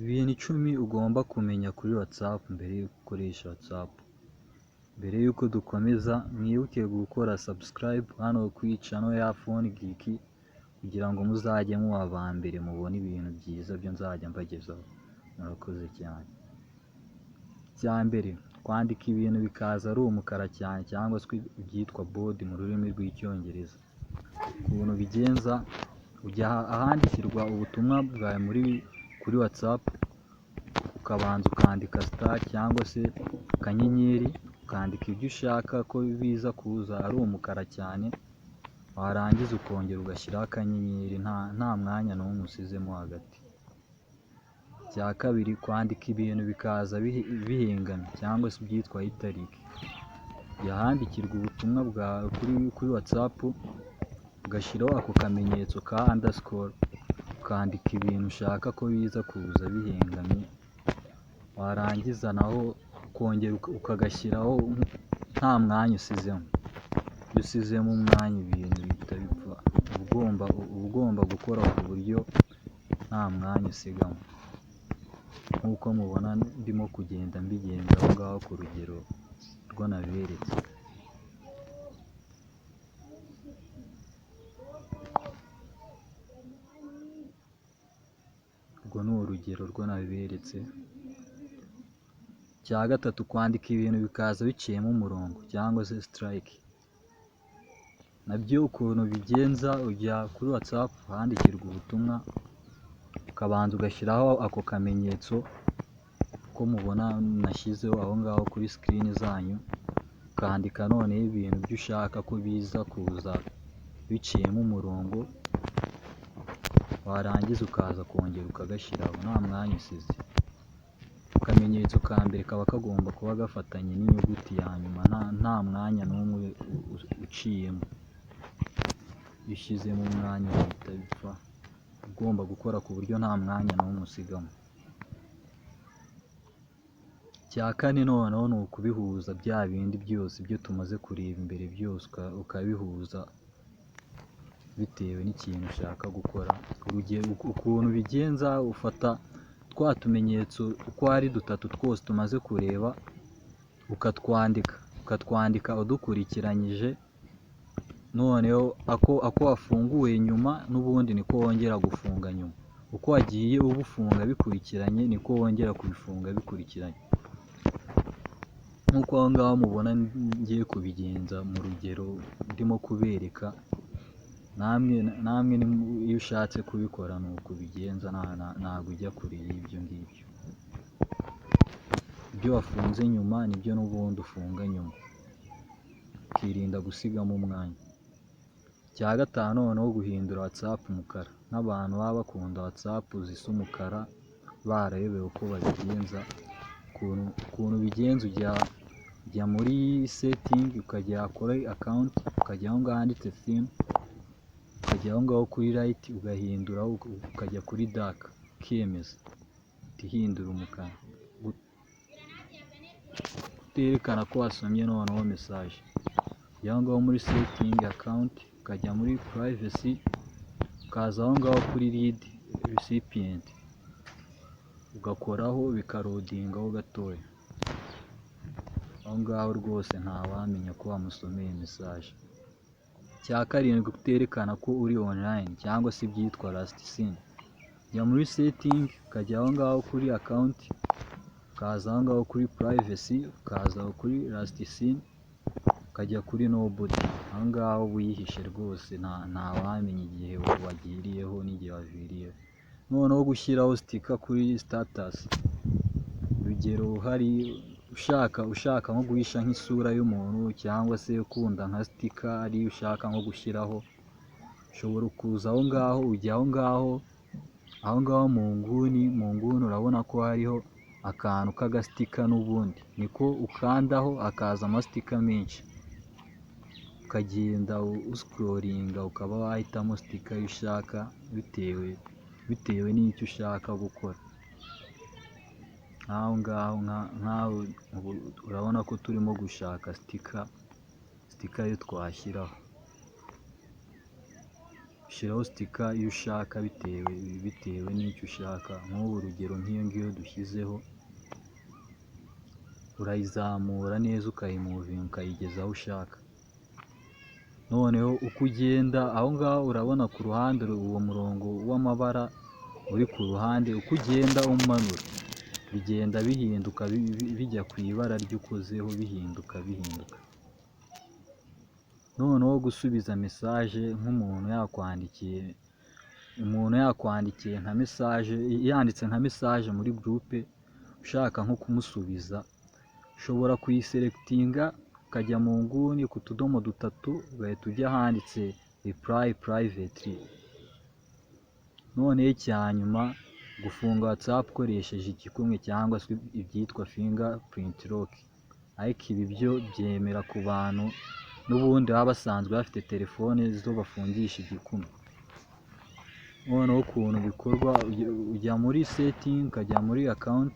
Ibintu 10 ugomba kumenya kuri WhatsApp mbere yo gukoresha WhatsApp. Mbere yuko dukomeza mwibuke gukora subscribe hano kuri channel ya Phone Geek kugira ngo muzajye muba aba mbere mubona ibintu byiza byo nzajya mbagezaho. Murakoze cyane. Icya mbere, kwandika ibintu bikaza ari umukara cyane cyangwa se byitwa bold mu rurimi rw'icyongereza. Ukuntu bigenza, ujya ahandikirwa ubutumwa bwawe kuri WhatsApp, ukabanza ukandika star cyangwa se akanyenyeri, ukandika ibyo ushaka ko biza kuza ari umukara cyane, warangiza ukongera ugashyiraho akanyenyeri nta mwanya n'umwe usizemo hagati. Icya kabiri, kwandika ibintu bikaza bihengamye cyangwa se byitwa italic. Yahandikirwa ubutumwa bwawe kuri WhatsApp, ugashyiraho ako kamenyetso ka underscore, ukandika ibintu ushaka ko biza kuza bihengamye, warangiza naho ukongera ukagashyiraho nta mwanya usizemo. Iyo usizemo umwanya ibintu bihita bipfa. Uba ugomba gukora ku buryo nta mwanya usigamo, nk'uko mubona ndimo kugenda mbigenza aho ngaho ku rugero rwo naberetse. Urwo ni urugero rwo naberetse. Icya gatatu, kwandika ibintu bikaza biciyemo umurongo cyangwa se strike. Nabyo ukuntu bigenza, ujya kuri WhatsApp ahandikirwa ubutumwa, ukabanza ugashyiraho ako kamenyetso ko mubona nashyizeho aho ngaho kuri screen zanyu, ukandika noneho ibintu byo ushaka ko biza kuza biciyemo umurongo, warangiza ukaza kongera ukagashyiraho nta mwanya usize. Akamenyetso ka mbere kaba kagomba kuba gafatanye n'inyuguti ya nyuma, nta mwanya n'umwe uciyemo. Iyo ushyizemo umwanya bihita bipfa. Ugomba gukora ku buryo nta mwanya n'umwe usigamo. Icya kane noneho ni ukubihuza bya bindi byose ibyo tumaze kureba imbere byose ukabihuza bitewe n'ikintu ushaka gukora. Urugero, ukuntu bigenza, ufata twa tumenyetso uko ari dutatu twose tumaze kureba, ukatwandika udukurikiranyije, noneho ako wafunguye nyuma n'ubundi niko wongera gufunga nyuma. Uko wagiye ubufunga bikurikiranye niko wongera kubifunga bikurikiranye. Nk'uko aho ngaho mubona ngiye kubigenza mu rugero ndimo kubereka, namwe iyo ushatse kubikora ni uko ubigenza, ntabwo ujya kure y'ibyo ngibyo. Ibyo wafunze nyuma nibyo n'ubundi ufunga nyuma, ukirinda gusigamo umwanya. Icya gatanu noneho, guhindura WhatsApp umukara. N'abantu baba bakunda WhatsApp zisa umukara barayobewe uko babigenza. Ukuntu bigenza, ujya muri setting, ukajya kuri account, ukajya aho ngaho handitse theme, ukajya aho ngaho kuri light ugahindura, ukajya kuri dark ukiyemeza, ihindura umukara, uterekana ko wasomye noneho message. Ujya aho ngaho muri setting account, ukajya muri privacy, ukaza aho ngaho kuri read recipient, ugakoraho bikarodingaho gatoya. Aho ngaho rwose ntawamenya ko wamusomeye message. Icya karindwi, kuterekana ko uri online cyangwa se ibyitwa last seen. Ujya muri setting, ukajya aho ngaho kuri account, ukaza aho ngaho kuri privacy, ukaza aho kuri last seen, ukajya kuri nobody. Aho ngaho wiyihishe rwose ntawamenya igihe wagiriyeho n'igihe waviriyeho. Noneho gushyiraho sticker kuri status. Urugero, hari ushaka nko guhisha nk'isura y'umuntu cyangwa se ukunda nka sticker ariyo ushaka nko gushyiraho, ushobora kuza aho ngaho, ujya aho ngaho mu nguni urabona ko hariho akantu k'agastika, n'ubundi niko ukandaho hakaza amastika menshi, ukagenda uscrollinga ukaba wahitamo sticker yo ushaka bitewe n'icyo ushaka gukora. Aho ngaho urabona ko turimo gushaka sticker yo twashyiraho. ushyiraho sitika iyo ushaka bitewe n'icyo ushaka. Nk'ubu urugero nk'iyo ngiyo dushyizeho, urayizamura neza ukayimuvinga ukayigeza aho ushaka. Noneho uko ugenda aho ngaho urabona ku ruhande uwo murongo w'amabara uri ku ruhande, uko ugenda umanura bigenda bihinduka bijya ku ibara ry'ukozeho, bihinduka. Noneho gusubiza mesaje nk'umuntu yakwandikiye nka mesaje, yanditse nka mesaje muri gurupe ushaka nko kumusubiza, ushobora kuyiselectinga ukajya mu nguni ku tudomo dutatu ugahita ujya ahanditse reply privately. Noneho icyanyuma, gufunga WhatsApp ukoresheje igikumwe cyangwa se ibyitwa fingerprint lock. Ariko ibi byo byemera ku bantu n'ubundi baba basanzwe bafite telefone zo bafungisha igikumwe. Noneho ukuntu bikorwa, ujya muri setting, ukajya muri account,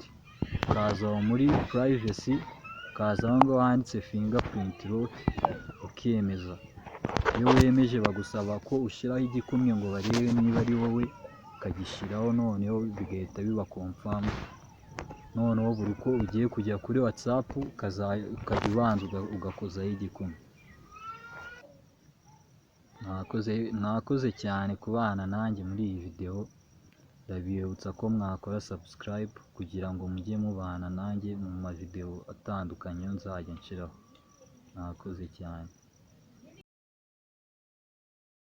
ukaza muri privacy, ukaza aho ngaho handitse fingerprint lock ukemeza. Iyo wemeje bagusaba ko ushyiraho igikumwe ngo barebe niba ari wowe, ukagishyiraho noneho bigahita biba confirm. Noneho buri uko ugiye kujya kuri WhatsApp ukajya ubanza ugakozaho igikumwe. Mwakoze cyane kubana nanjye muri iyi video. Ndabibutsa ko mwakora subscribe kugira ngo mujye mubana nanjye mu mavideo atandukanye nzajya nshiraho. Mwakoze cyane.